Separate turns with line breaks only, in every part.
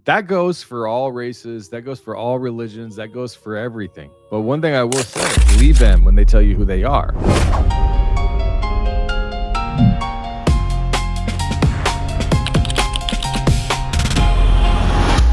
that goes for all races. That goes for all religions. That goes for everything. But one thing I will say, believe them when they tell you who they are.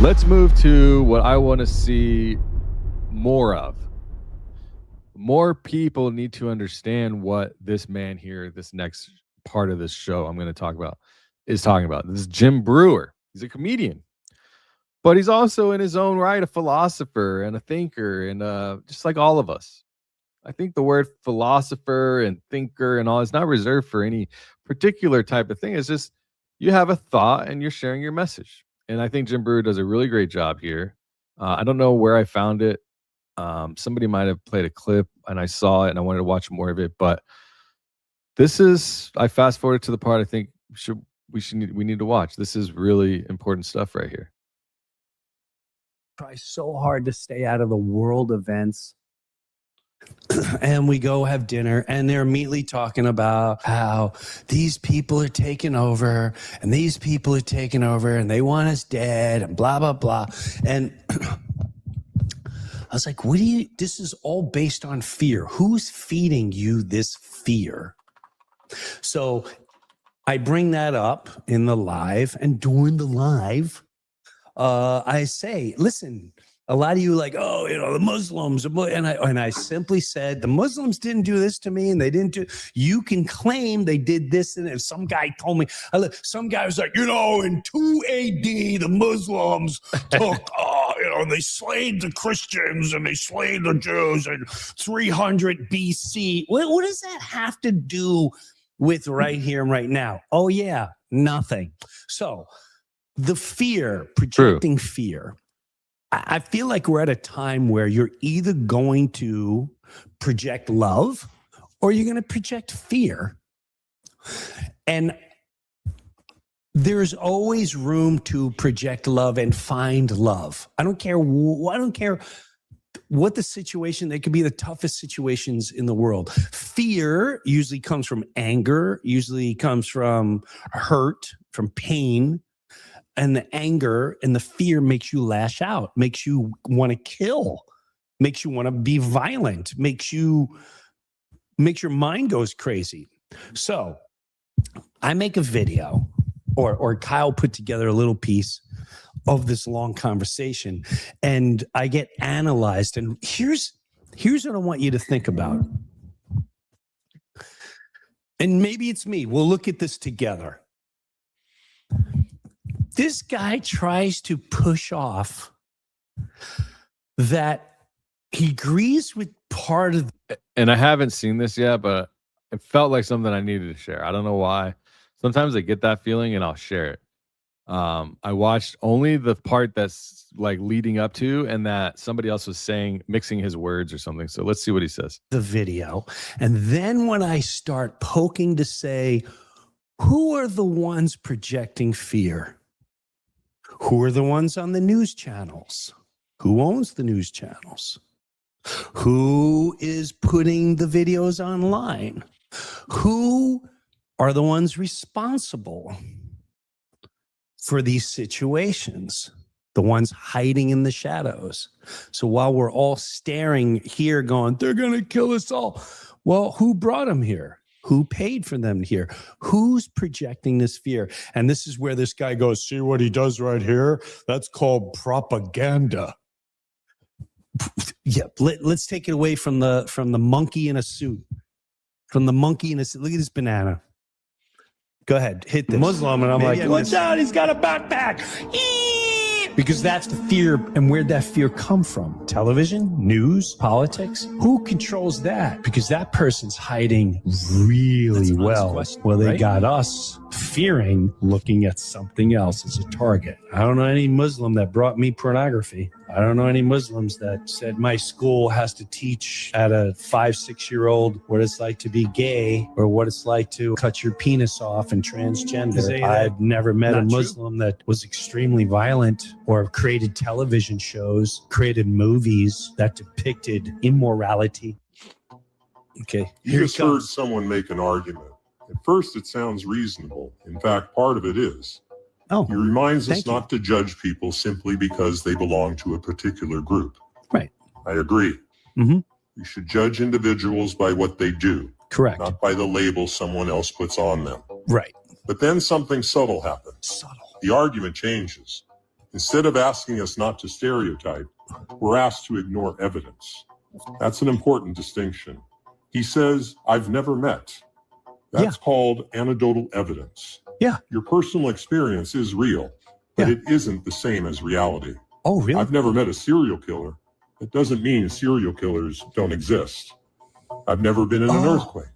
Let's move to what I want to see more of. More people need to understand what this man here, this next part of this show I'm going to talk about, is talking about. This is Jim Breuer. He's a comedian, but he's also in his own right a philosopher and a thinker, and just like all of us. I think the word philosopher and thinker and all is not reserved for any particular type of thing. It's just you have a thought and you're sharing your message. And I think Jim Breuer does a really great job here. I don't know where I found it. Somebody might have played a clip and I saw it and I wanted to watch more of it. But this is, I fast forwarded to the part I think we need to watch. This is really important stuff right here.
Try so hard to stay out of the world events. And we go have dinner and they're immediately talking about how these people are taking over and these people are taking over and they want us dead and blah, blah, blah. And I was like, this is all based on fear. Who's feeding you this fear? So I bring that up in the live, and during the live, I say, listen, a lot of you like, oh, the Muslims, and I simply said, the Muslims didn't do this to me, and they didn't do. You can claim they did this, and some guy told me. Some guy was like, in 2 A.D. the Muslims took, they slayed the Christians and they slayed the Jews in 300 B.C. What does that have to do with right here and right now? Oh yeah, nothing. So the fear, projecting fear. I feel like we're at a time where you're either going to project love or you're going to project fear. And there's always room to project love and find love. I don't care what the situation, they could be the toughest situations in the world. Fear usually comes from anger, usually comes from hurt, from pain. And the anger and the fear makes you lash out, makes you want to kill, makes you want to be violent, makes your mind goes crazy. So I make a video, or Kyle put together a little piece of this long conversation, and I get analyzed. And here's what I want you to think about. And maybe it's me. We'll look at this together. This guy tries to push off that he agrees with part of.
And I haven't seen this yet, but it felt like something I needed to share. I don't know why. Sometimes I get that feeling and I'll share it. I watched only the part that's like leading up to, and that somebody else was saying, mixing his words or something. So let's see what he says.
The video. And then when I start poking to say, who are the ones projecting fear? Who are the ones on the news channels? Who owns the news channels? Who is putting the videos online? Who are the ones responsible for these situations? The ones hiding in the shadows. So while we're all staring here going, they're going to kill us all. Well, who brought them here? Who paid for them here? Who's projecting this fear? And this is where this guy goes, see what he does right here? That's called propaganda. Yeah, let's take it away from the monkey in a suit. From the monkey in a suit. Look at this banana. Go ahead, hit this. Muslim, and I'm like, watch out, he's got a backpack. Because that's the fear. And where'd that fear come from? Television, news, politics? Who controls that? Because that person's hiding really well. Well, they got us fearing looking at something else as a target. I don't know any Muslim that brought me pornography. I don't know any Muslims that said my school has to teach at a 5-6-year-old what it's like to be gay or what it's like to cut your penis off and transgender. I've never met a Muslim that was extremely violent or created television shows, created movies that depicted immorality. Okay.
You just heard someone make an argument. At first, it sounds reasonable. In fact, part of it is.
Oh,
He reminds us
thank you.
not to judge people simply because they belong to a particular group.
Right.
I agree.
Mm-hmm.
You should judge individuals by what they do,
Correct.
not by the label someone else puts on them.
Right.
But then something subtle happens.
Subtle.
The argument changes. Instead of asking us not to stereotype, we're asked to ignore evidence. That's an important distinction. He says, I've never met. That's called anecdotal evidence.
Yeah.
Your personal experience is real, but
Yeah.
it isn't the same as reality.
Oh, really?
I've never met a serial killer. That doesn't mean serial killers don't exist. I've never been in an earthquake.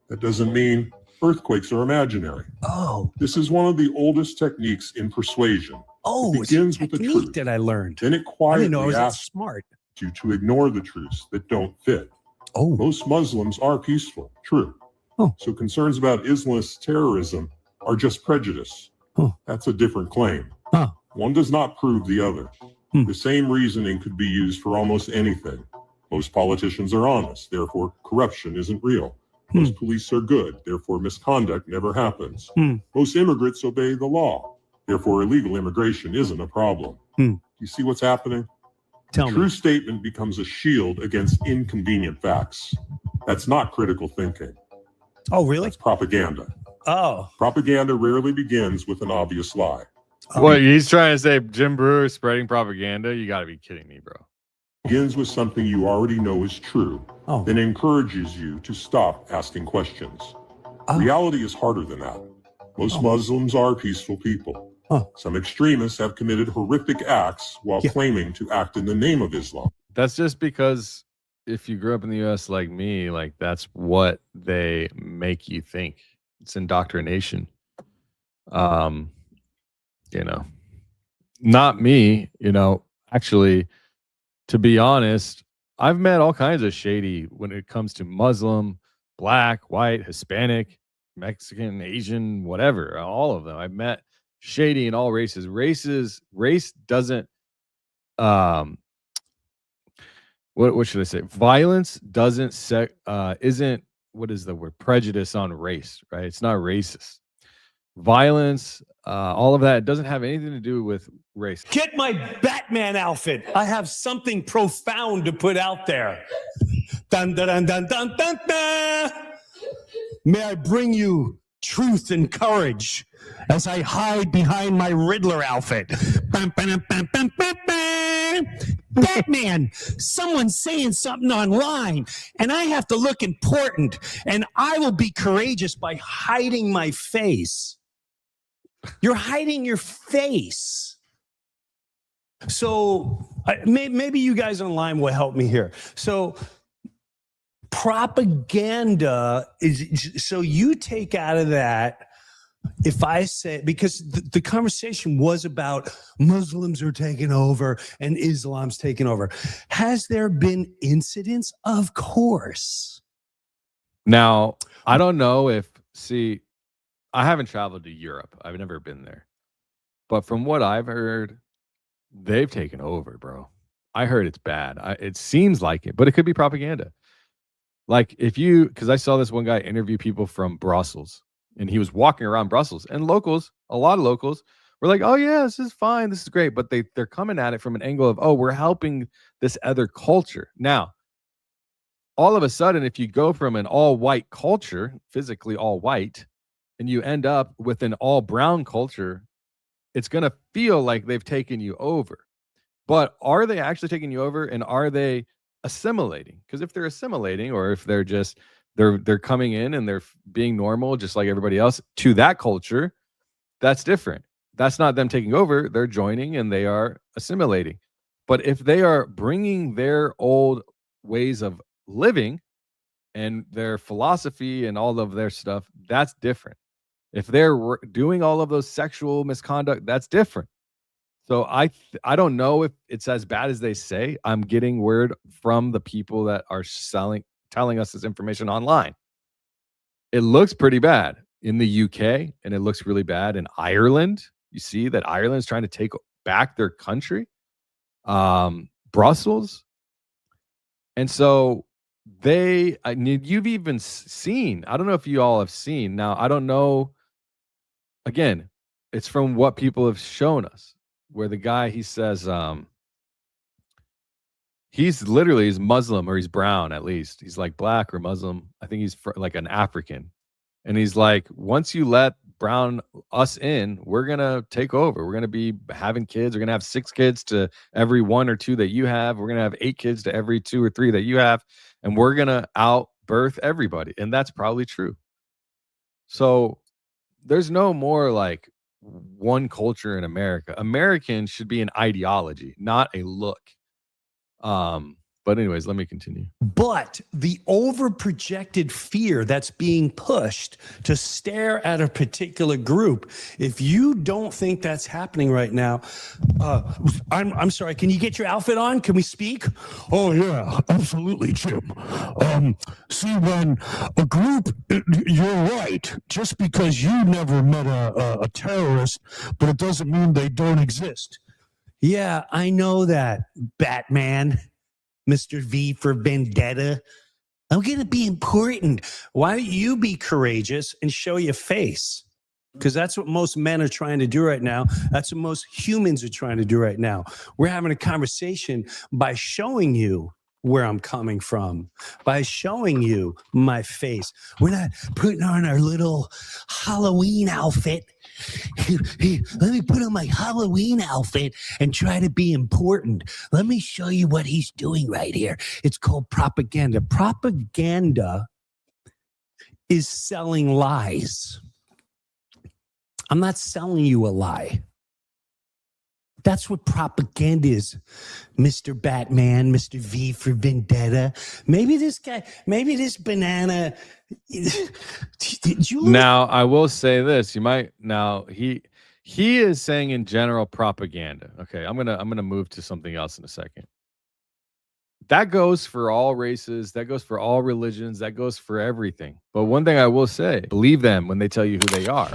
That doesn't mean earthquakes are imaginary.
Oh.
This is one of the oldest techniques in persuasion.
Oh,
It begins with the
technique
truth.
that I learned.
Then it
I didn't
quietly
know I was that
asks
smart.
you to ignore the truths that don't fit.
Oh.
Most Muslims are peaceful, true.
Oh.
So concerns about Islamist terrorism are just prejudice.
Oh.
That's a different claim.
Huh.
One does not prove the other. The same reasoning could be used for almost anything. Most politicians are honest, therefore corruption isn't real. Most police are good, therefore misconduct never happens. Most immigrants obey the law, therefore illegal immigration isn't a problem. You see what's happening?
Tell me.
True statement becomes a shield against inconvenient facts. That's not critical thinking.
Oh, really?
That's propaganda.
Oh.
Propaganda rarely begins with an obvious lie.
What he's trying to say, Jim Breuer spreading propaganda? You got to be kidding me, bro.
Begins with something you already know is true, then encourages you to stop asking questions. Reality is harder than that. Most Muslims are peaceful people. Some extremists have committed horrific acts while claiming to act in the name of Islam.
That's just because if you grew up in the U.S. like me, like that's what they make you think. It's indoctrination. You know, not me, actually, to be honest, I've met all kinds of shady when it comes to Muslim, black, white, Hispanic, Mexican, Asian, whatever, all of them. I've met shady in all races. Race doesn't, what should I say? Violence doesn't isn't, what is the word? Prejudice on race, right? It's not racist. Violence, all of that doesn't have anything to do with race.
Get my Batman outfit. I have something profound to put out there. Dun, dun, dun, dun, dun, dun, dun. May I bring you truth and courage as I hide behind my Riddler outfit. Bam, bam, bam, bam, bam, bam. Batman, someone's saying something online, and I have to look important, and I will be courageous by hiding my face. You're hiding your face. So maybe you guys online will help me here. So propaganda is, so you take out of that, if I say, because the conversation was about Muslims are taking over and Islam's taking over. Has there been incidents? Of course.
Now, I don't know if, I haven't traveled to Europe. I've never been there. But from what I've heard, they've taken over, bro. I heard it's bad. It seems like it, but it could be propaganda. Like because I saw this one guy interview people from Brussels, and he was walking around Brussels, and a lot of locals were like, oh yeah, this is fine. This is great. But they're coming at it from an angle of, oh, we're helping this other culture. Now, all of a sudden, if you go from an all white culture, physically all white, and you end up with an all brown culture, it's going to feel like they've taken you over. But are they actually taking you over, and are they assimilating? Because if they're assimilating, or if they're just they're coming in and they're being normal just like everybody else to that culture, that's different. That's not them taking over. They're joining and they are assimilating. But if they are bringing their old ways of living and their philosophy and all of their stuff, that's different. If they're doing all of those sexual misconduct, that's different. So I don't know if it's as bad as they say. I'm getting word from the people that are telling us this information online. It looks pretty bad in the UK, and it looks really bad in Ireland. You see that Ireland's trying to take back their country, Brussels. And so you've even seen, I don't know if you all have seen. Now, I don't know. Again, it's from what people have shown us, where the guy, he says, he's Muslim, or he's brown, at least. He's like black or Muslim. I think he's like an African. And he's like, once you let us in, we're going to take over. We're going to be having kids. We're going to have 6 kids to every 1 or 2 that you have. We're going to have 8 kids to every 2 or 3 that you have. And we're going to outbirth everybody. And that's probably true. So there's no more like one culture in America. American should be an ideology, not a look. But anyways, let me continue.
But the overprojected fear that's being pushed to stare at a particular group, if you don't think that's happening right now, I'm sorry, can you get your outfit on? Can we speak?
Oh, yeah, absolutely, Jim. See, when a group, you're right, just because you never met a terrorist, but it doesn't mean they don't exist.
Yeah, I know that, Batman. Mr. V for Vendetta. I'm going to be important. Why don't you be courageous and show your face? Because that's what most men are trying to do right now. That's what most humans are trying to do right now. We're having a conversation by showing you where I'm coming from, by showing you my face. We're not putting on our little Halloween outfit. Let me put on my Halloween outfit and try to be important. Let me show you what he's doing right here. It's called propaganda. Propaganda is selling lies. I'm not selling you a lie. That's what propaganda is, Mr. Batman, Mr. V for Vendetta. Maybe this guy, maybe this banana. Did you
now, I will say this. You might now he is saying in general propaganda. Okay, I'm gonna move to something else in a second. That goes for all races, that goes for all religions, that goes for everything. But one thing I will say, believe them when they tell you who they are.